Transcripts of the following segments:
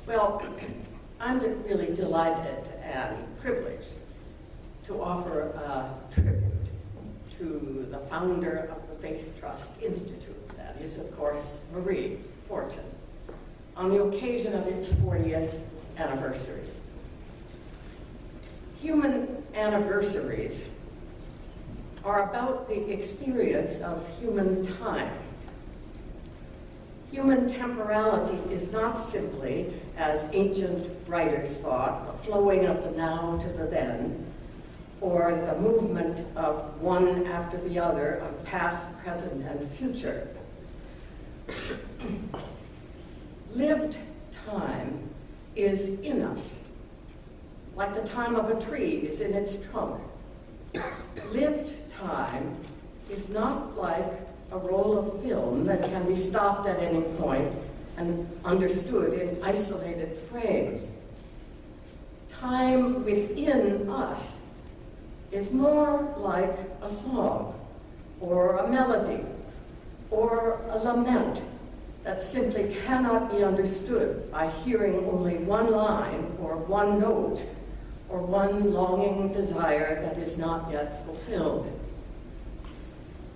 Well, I'm really delighted and privileged to offer a tribute to the founder of the FaithTrust Institute, that is, of course, Marie Fortune, on the occasion of its 40th anniversary. Human anniversaries are about the experience of human time. Human temporality is not simply, as ancient writers thought, a flowing of the now to the then, or the movement of one after the other of past, present, and future. Lived time is in us, like the time of a tree is in its trunk. Lived time is not like a roll of film that can be stopped at any point and understood in isolated frames. Time within us is more like a song, or a melody, or a lament that simply cannot be understood by hearing only one line, or one note, or one longing desire that is not yet fulfilled.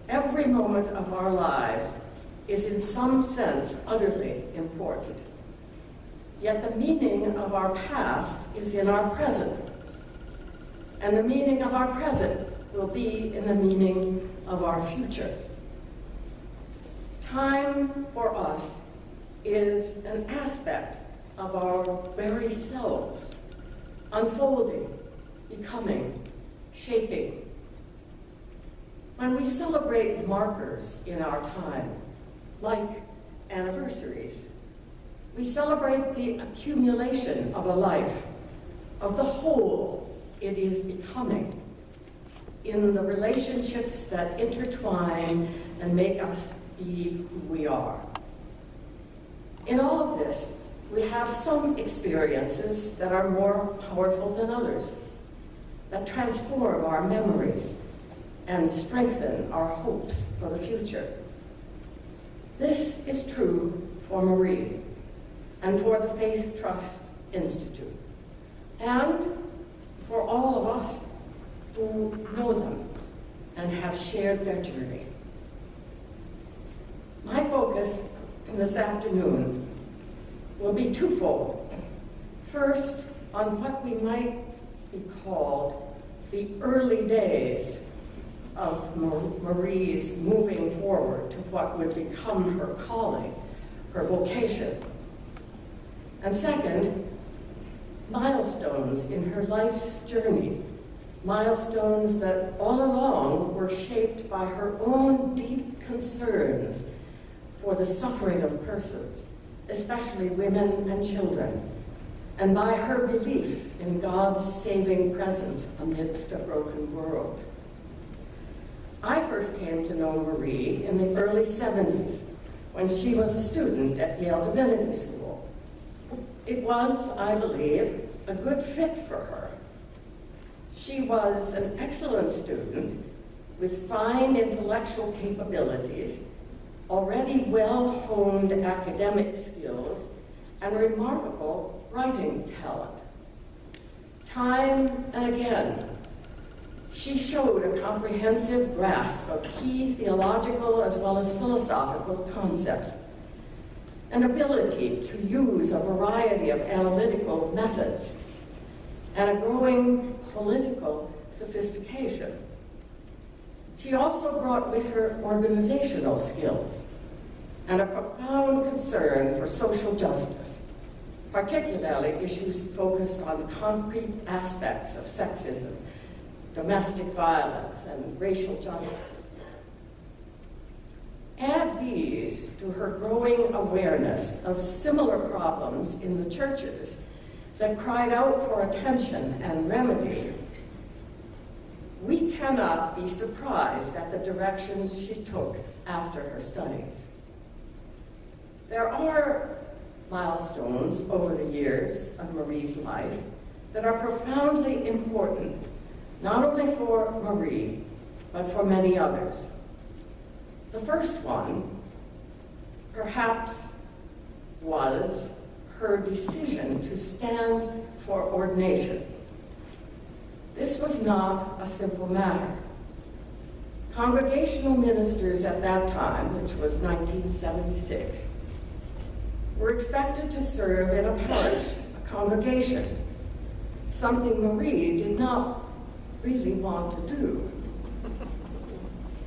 Every moment of our lives is in some sense utterly important. Yet the meaning of our past is in our present. And the meaning of our present will be in the meaning of our future. Time for us is an aspect of our very selves, unfolding, becoming, shaping. When we celebrate markers in our time, like anniversaries, we celebrate the accumulation of a life, of the whole it is becoming, in the relationships that intertwine and make us be who we are. In all of this, we have some experiences that are more powerful than others, that transform our memories and strengthen our hopes for the future. This is true for Marie and for the FaithTrust Institute, and for all of us who know them and have shared their journey. My focus this afternoon will be twofold. First, on what we might be called the early days of Marie's moving forward to what would become her calling, her vocation. And second, milestones in her life's journey, milestones that all along were shaped by her own deep concerns for the suffering of persons, especially women and children, and by her belief in God's saving presence amidst a broken world. I first came to know Marie in the early 70s, when she was a student at Yale Divinity School. It was, I believe, a good fit for her. She was an excellent student with fine intellectual capabilities, already well-honed academic skills, and remarkable writing talent. Time and again, she showed a comprehensive grasp of key theological as well as philosophical concepts, an ability to use a variety of analytical methods, and a growing political sophistication. She also brought with her organizational skills and a profound concern for social justice, particularly issues focused on concrete aspects of sexism, domestic violence, and racial justice. Add these to her growing awareness of similar problems in the churches that cried out for attention and remedy. We cannot be surprised at the directions she took after her studies. There are milestones over the years of Marie's life that are profoundly important, not only for Marie, but for many others. The first one, perhaps, was her decision to stand for ordination. This was not a simple matter. Congregational ministers at that time, which was 1976, were expected to serve in a parish, a congregation, something Marie did not really want to do.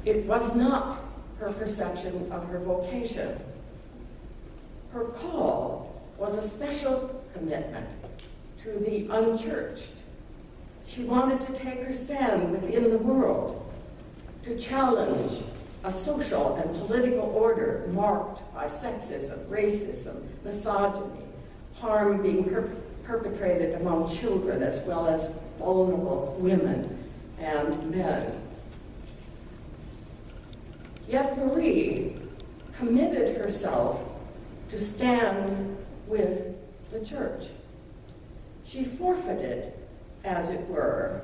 It was not her perception of her vocation. Her call was a special commitment to the unchurched. She wanted to take her stand within the world, to challenge a social and political order marked by sexism, racism, misogyny, harm being perpetrated among children as well as vulnerable women and men. Yet Marie committed herself to stand with the church. She forfeited, as it were,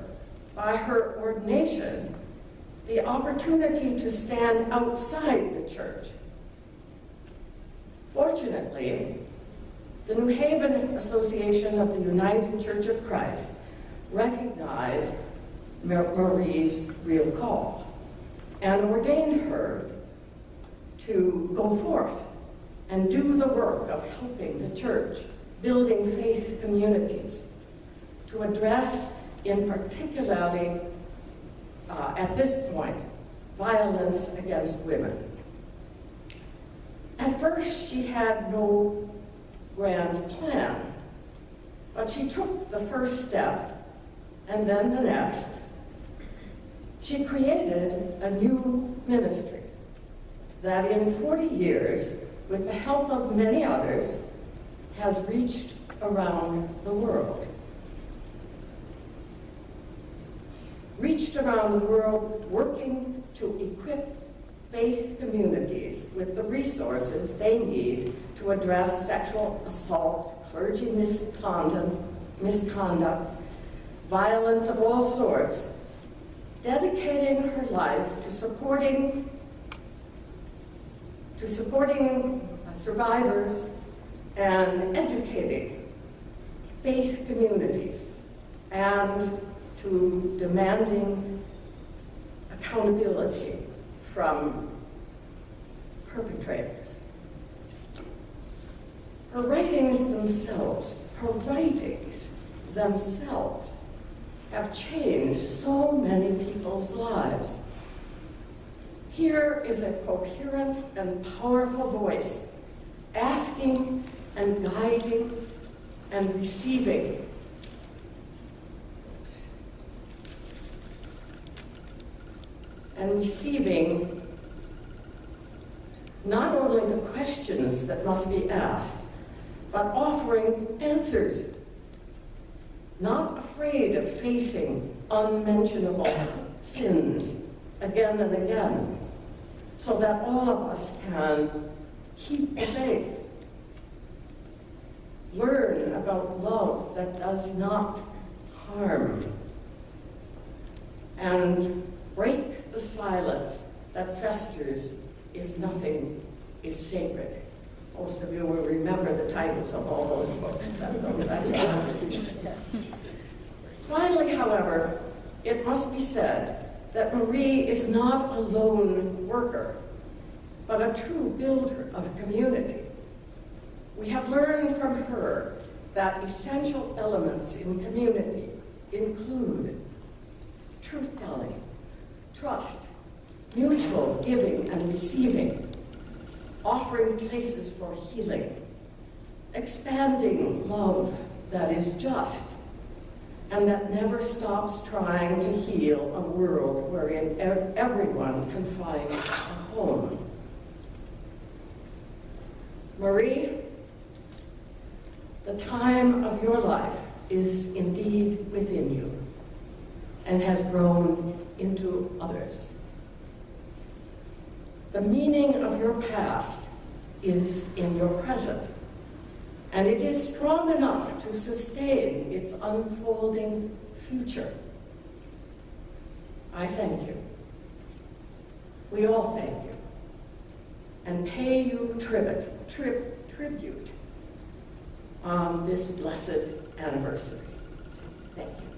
by her ordination, the opportunity to stand outside the church. Fortunately, the New Haven Association of the United Church of Christ recognized Marie's real call and ordained her to go forth and do the work of helping the church, building faith communities, to address in particularly, at this point, violence against women. At first, she had no grand plan, but she took the first step and then the next. She created a new ministry that in 40 years, with the help of many others, has reached around the world. Reached around the world working to equip faith communities with the resources they need to address sexual assault, clergy misconduct, violence of all sorts, dedicating her life to supporting survivors and educating faith communities and to demanding accountability from perpetrators. Her writings themselves have changed so many people's lives. Here is a coherent and powerful voice, asking and guiding and receiving. Not only the questions that must be asked, but offering answers, not afraid of facing unmentionable sins again and again, so that all of us can keep the faith, learn about love that does not harm, and break the silence that festers if nothing is sacred. Most of you will remember the titles of all those books. That's Finally, however, it must be said that Marie is not a lone worker, but a true builder of a community. We have learned from her that essential elements in community include truth-telling, trust, mutual giving and receiving, offering places for healing, expanding love that is just and that never stops trying to heal a world wherein everyone can find a home. Marie, the time of your life is indeed within you and has grown into others. The meaning of your past is in your present, and it is strong enough to sustain its unfolding future. I thank you. We all thank you, and pay you tribute on this blessed anniversary. Thank you.